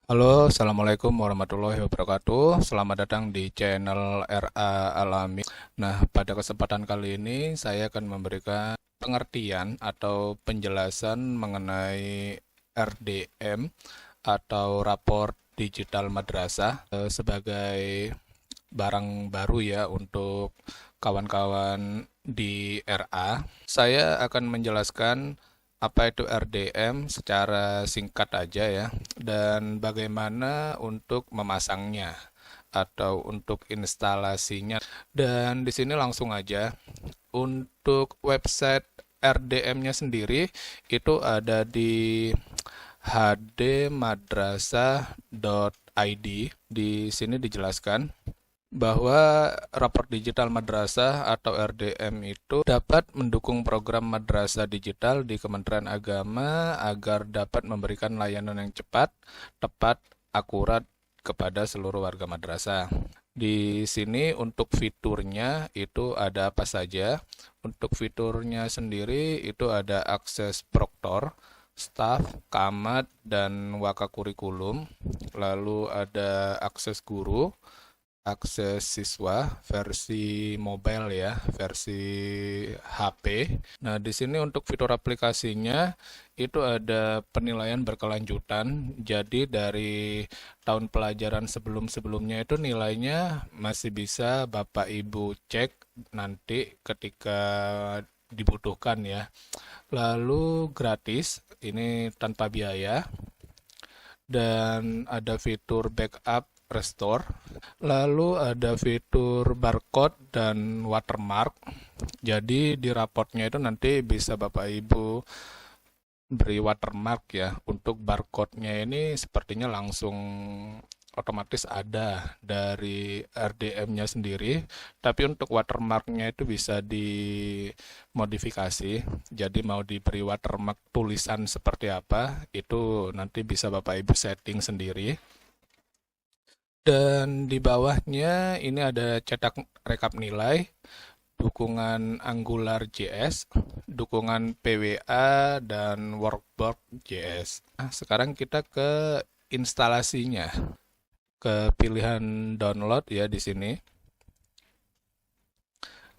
Halo, Assalamualaikum warahmatullahi wabarakatuh. Selamat datang di channel RA Alami. Nah, pada kesempatan kali ini saya akan memberikan pengertian atau penjelasan mengenai RDM atau Raport Digital Madrasah sebagai barang baru ya untuk kawan-kawan di RA. Saya akan menjelaskan apa itu RDM secara singkat aja ya, dan bagaimana untuk memasangnya atau untuk instalasinya. Dan di sini langsung aja, untuk website RDM-nya sendiri itu ada di hdmadrasah.id. Di sini dijelaskan bahwa rapor digital madrasah atau RDM itu dapat mendukung program madrasah digital di Kementerian Agama agar dapat memberikan layanan yang cepat, tepat, akurat kepada seluruh warga madrasah. Di sini untuk fiturnya itu ada apa saja? Untuk fiturnya sendiri itu ada akses proktor, staf, camat, dan wakakurikulum. Lalu ada akses guru, akses siswa versi mobile ya, versi HP. Nah, di sini untuk fitur aplikasinya itu ada penilaian berkelanjutan. Jadi dari tahun pelajaran sebelum-sebelumnya itu nilainya masih bisa Bapak Ibu cek nanti ketika dibutuhkan ya. Lalu gratis, ini tanpa biaya, dan ada fitur backup restore. Lalu ada fitur barcode dan watermark. Jadi di raportnya itu nanti bisa Bapak Ibu beri watermark ya. Untuk barcode-nya ini sepertinya langsung otomatis ada dari RDM-nya sendiri, tapi untuk watermark-nya itu bisa dimodifikasi. Jadi mau diberi watermark tulisan seperti apa, itu nanti bisa Bapak Ibu setting sendiri. Dan di bawahnya ini ada cetak rekap nilai, dukungan Angular JS, dukungan PWA, dan Workbook JS. Nah, sekarang kita ke instalasinya, ke pilihan download ya di sini.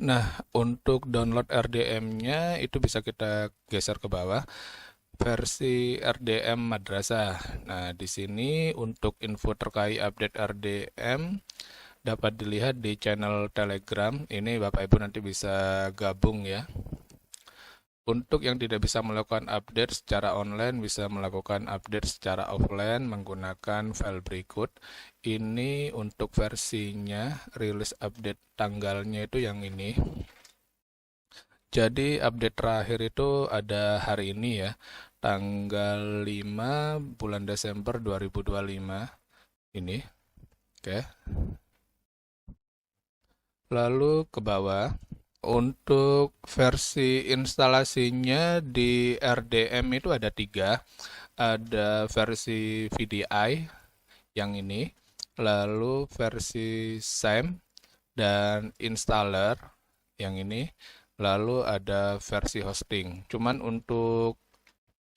Nah, untuk download RDM-nya itu bisa kita geser ke bawah. Versi RDM Madrasah. Nah, di sini untuk info terkait update RDM dapat dilihat di channel Telegram. Ini Bapak Ibu nanti bisa gabung ya. Untuk yang tidak bisa melakukan update secara online, bisa melakukan update secara offline menggunakan file berikut. Ini untuk versinya, rilis update tanggalnya itu yang ini. Jadi update terakhir itu ada hari ini ya, tanggal 5 bulan Desember 2025 ini. Oke. Lalu ke bawah. Untuk versi instalasinya di RDM itu ada 3. Ada versi VDI yang ini, lalu versi SAM dan installer yang ini, lalu ada versi hosting. Cuman untuk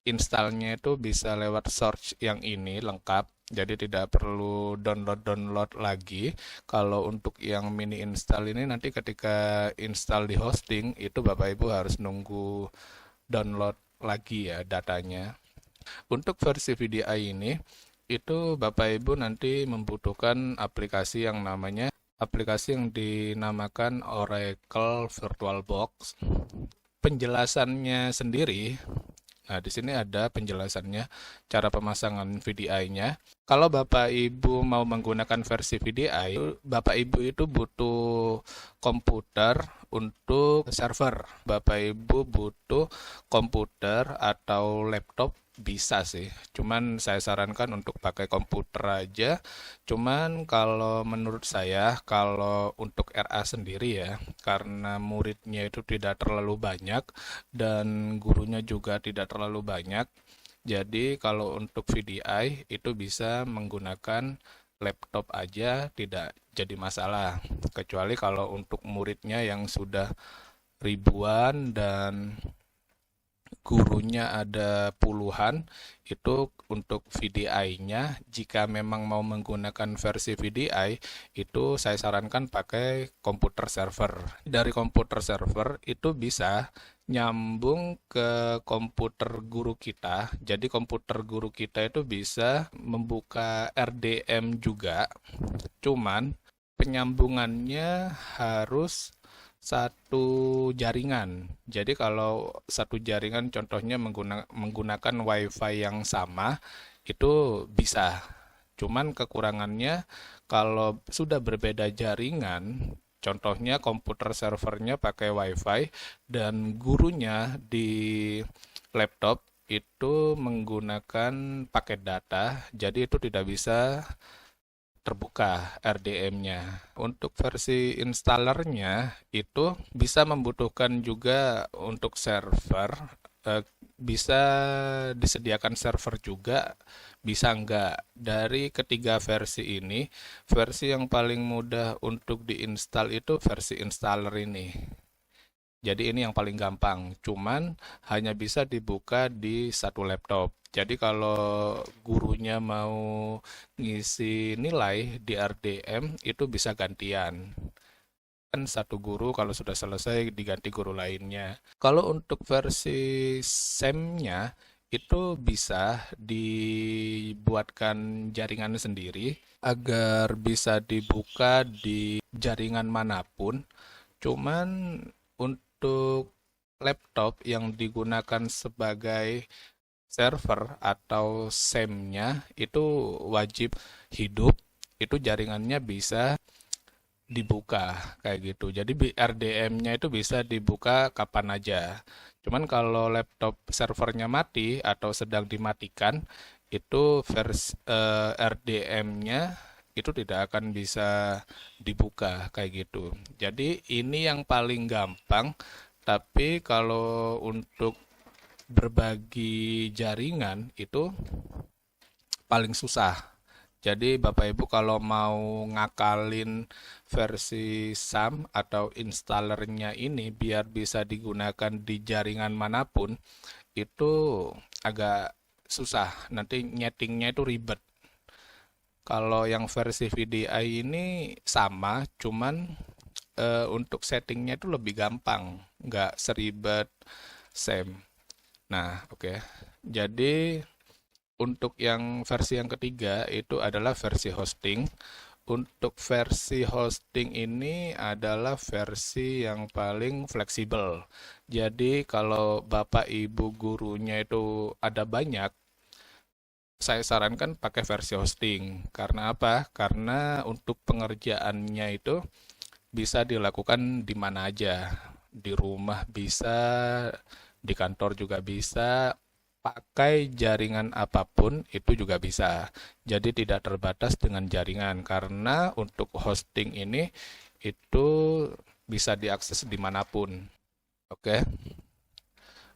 installnya itu bisa lewat search yang ini lengkap, jadi tidak perlu download lagi. Kalau untuk yang mini install ini nanti ketika install di hosting itu Bapak Ibu harus nunggu download lagi ya datanya. Untuk versi VDI ini itu Bapak Ibu nanti membutuhkan aplikasi yang dinamakan Oracle VirtualBox. Penjelasannya sendiri, nah, di sini ada penjelasannya, cara pemasangan VDI-nya. Kalau Bapak Ibu mau menggunakan versi VDI, Bapak Ibu itu butuh komputer untuk server. Bapak Ibu butuh komputer atau laptop bisa sih. Cuman saya sarankan untuk pakai komputer aja. Cuman kalau menurut saya, kalau untuk RA sendiri ya, karena muridnya itu tidak terlalu banyak dan gurunya juga tidak terlalu banyak, jadi kalau untuk VDI itu bisa menggunakan laptop aja, tidak jadi masalah. Kecuali kalau untuk muridnya yang sudah ribuan dan gurunya ada puluhan, itu untuk VDI-nya. Jika memang mau menggunakan versi VDI, itu saya sarankan pakai komputer server. Dari komputer server itu bisa nyambung ke komputer guru kita. Jadi komputer guru kita itu bisa membuka RDM juga. Cuman penyambungannya harus satu jaringan. Jadi kalau satu jaringan contohnya menggunakan WiFi yang sama, itu bisa. Cuman kekurangannya kalau sudah berbeda jaringan, contohnya komputer servernya pakai WiFi dan gurunya di laptop itu menggunakan paket data, jadi itu tidak bisa terbuka RDM-nya. Untuk versi installernya itu bisa membutuhkan juga untuk server, bisa disediakan server juga, bisa enggak. Dari ketiga versi ini, versi yang paling mudah untuk diinstal itu versi installer ini. Jadi ini yang paling gampang, cuman hanya bisa dibuka di satu laptop. Jadi kalau gurunya mau ngisi nilai di RDM itu bisa gantian. Kan satu guru kalau sudah selesai diganti guru lainnya. Kalau untuk versi SEM-nya itu bisa dibuatkan jaringan sendiri agar bisa dibuka di jaringan manapun. Cuman untuk laptop yang digunakan sebagai server atau SEM-nya itu wajib hidup, itu jaringannya bisa dibuka kayak gitu. Jadi RDM-nya itu bisa dibuka kapan aja. Cuman kalau laptop servernya mati atau sedang dimatikan, itu RDM-nya itu tidak akan bisa dibuka kayak gitu. Jadi ini yang paling gampang, tapi kalau untuk berbagi jaringan itu paling susah. Jadi Bapak Ibu kalau mau ngakalin versi SAM atau installernya ini biar bisa digunakan di jaringan manapun, itu agak susah. Nanti nyetingnya itu ribet. Kalau yang versi VDI ini sama, cuman untuk settingnya itu lebih gampang, nggak seribet SAM. Nah, oke. Jadi untuk yang versi yang ketiga itu adalah versi hosting. Untuk versi hosting ini adalah versi yang paling fleksibel. Jadi kalau Bapak Ibu gurunya itu ada banyak, saya sarankan pakai versi hosting. Karena apa? Karena untuk pengerjaannya itu bisa dilakukan di mana aja. Di rumah bisa, di kantor juga bisa, pakai jaringan apapun itu juga bisa. Jadi tidak terbatas dengan jaringan karena untuk hosting ini itu bisa diakses dimanapun. Oke.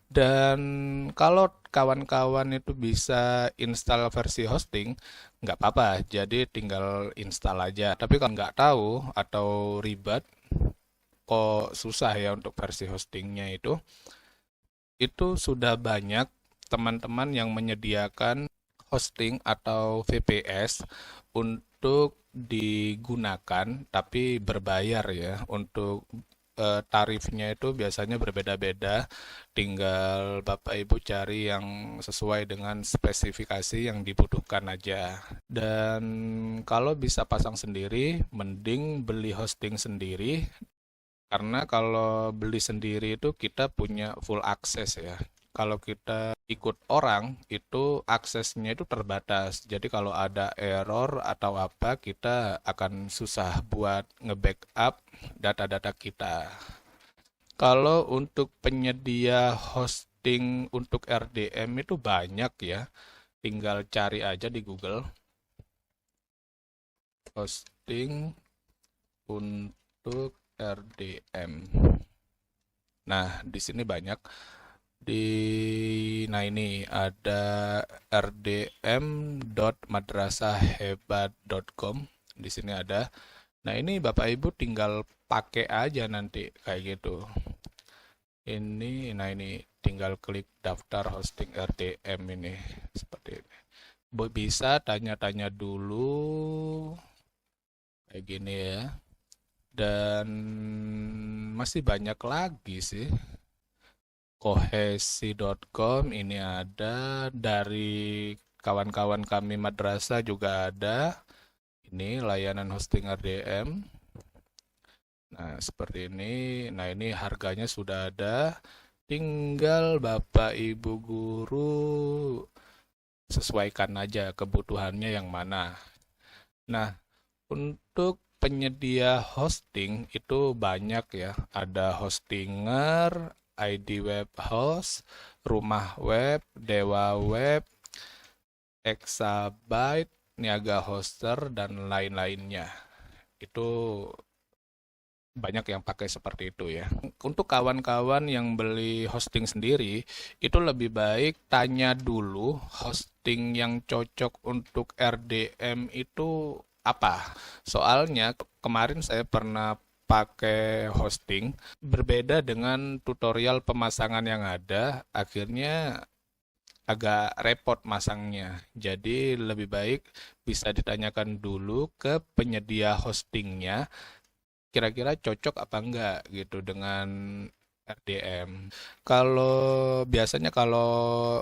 Dan kalau kawan-kawan itu bisa install versi hosting, nggak apa-apa. Jadi tinggal install aja. Tapi kalau nggak tahu atau ribet, kok susah ya untuk versi hostingnya itu sudah banyak teman-teman yang menyediakan hosting atau VPS untuk digunakan tapi berbayar ya. Untuk tarifnya itu biasanya berbeda-beda, tinggal Bapak Ibu cari yang sesuai dengan spesifikasi yang dibutuhkan aja. Dan kalau bisa pasang sendiri, mending beli hosting sendiri, karena kalau beli sendiri itu kita punya full akses ya. Kalau kita ikut orang, itu aksesnya itu terbatas. Jadi kalau ada error atau apa, kita akan susah buat nge-backup data-data kita. Kalau untuk penyedia hosting untuk RDM itu banyak ya. Tinggal cari aja di Google. Hosting untuk RDM. Nah, di sini banyak. Nah ini ada rdm.madrasahhebat.com. Di sini ada. Nah, ini Bapak Ibu tinggal pakai aja nanti kayak gitu. Nah ini tinggal klik daftar hosting RDM ini seperti ini. Bisa tanya-tanya dulu kayak gini ya. Dan masih banyak lagi sih. Kohesi.com ini ada, dari kawan-kawan kami madrasah juga ada. Ini layanan hosting RDM. Nah, seperti ini. Nah, ini harganya sudah ada. Tinggal Bapak Ibu guru sesuaikan aja kebutuhannya yang mana. Nah, untuk penyedia hosting itu banyak ya. Ada Hostinger, ID Web Host, Rumah Web, Dewa Web, Exabyte, Niaga Hoster, dan lain-lainnya. Itu banyak yang pakai seperti itu ya. Untuk kawan-kawan yang beli hosting sendiri, itu lebih baik tanya dulu hosting yang cocok untuk RDM itu apa. Soalnya kemarin saya pernah pakai hosting, berbeda dengan tutorial pemasangan yang ada, akhirnya agak repot masangnya. Jadi lebih baik bisa ditanyakan dulu ke penyedia hostingnya, kira-kira cocok apa enggak gitu dengan RDM. Biasanya kalau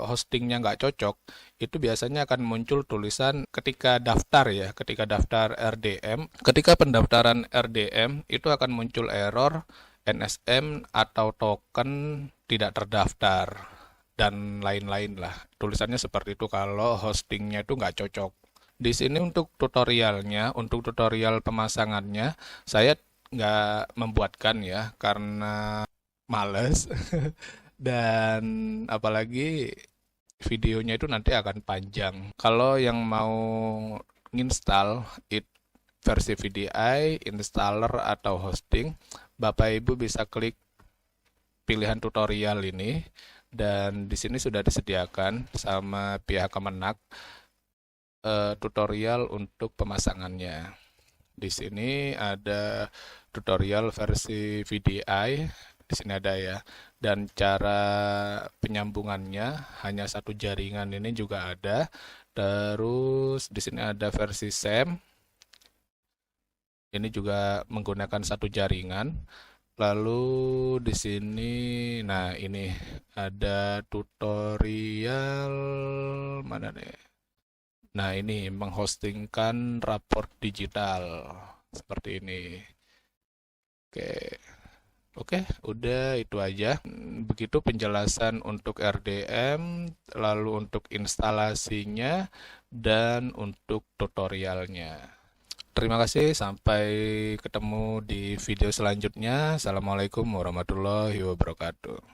hostingnya nggak cocok, itu biasanya akan muncul tulisan ketika daftar ya, ketika daftar RDM. Ketika pendaftaran RDM, itu akan muncul error NSM atau token tidak terdaftar dan lain-lain lah. Tulisannya seperti itu kalau hostingnya itu nggak cocok. Di sini untuk tutorialnya, untuk tutorial pemasangannya, saya nggak membuatkan ya, karena males. Dan apalagi videonya itu nanti akan panjang. Kalau yang mau nginstal versi VDI, installer atau hosting, Bapak Ibu bisa klik pilihan tutorial ini, dan di sini sudah disediakan sama pihak Kemenak tutorial untuk pemasangannya. Di sini ada tutorial versi VDI, di sini ada ya. Dan cara penyambungannya hanya satu jaringan, ini juga ada. Terus di sini ada versi SAM. Ini juga menggunakan satu jaringan. Lalu di sini, nah ini ada tutorial mana nih? Nah, ini menghostingkan raport digital seperti ini. Oke. Oke, udah itu aja. Begitu penjelasan untuk RDM, lalu untuk instalasinya, dan untuk tutorialnya. Terima kasih, sampai ketemu di video selanjutnya. Assalamualaikum warahmatullahi wabarakatuh.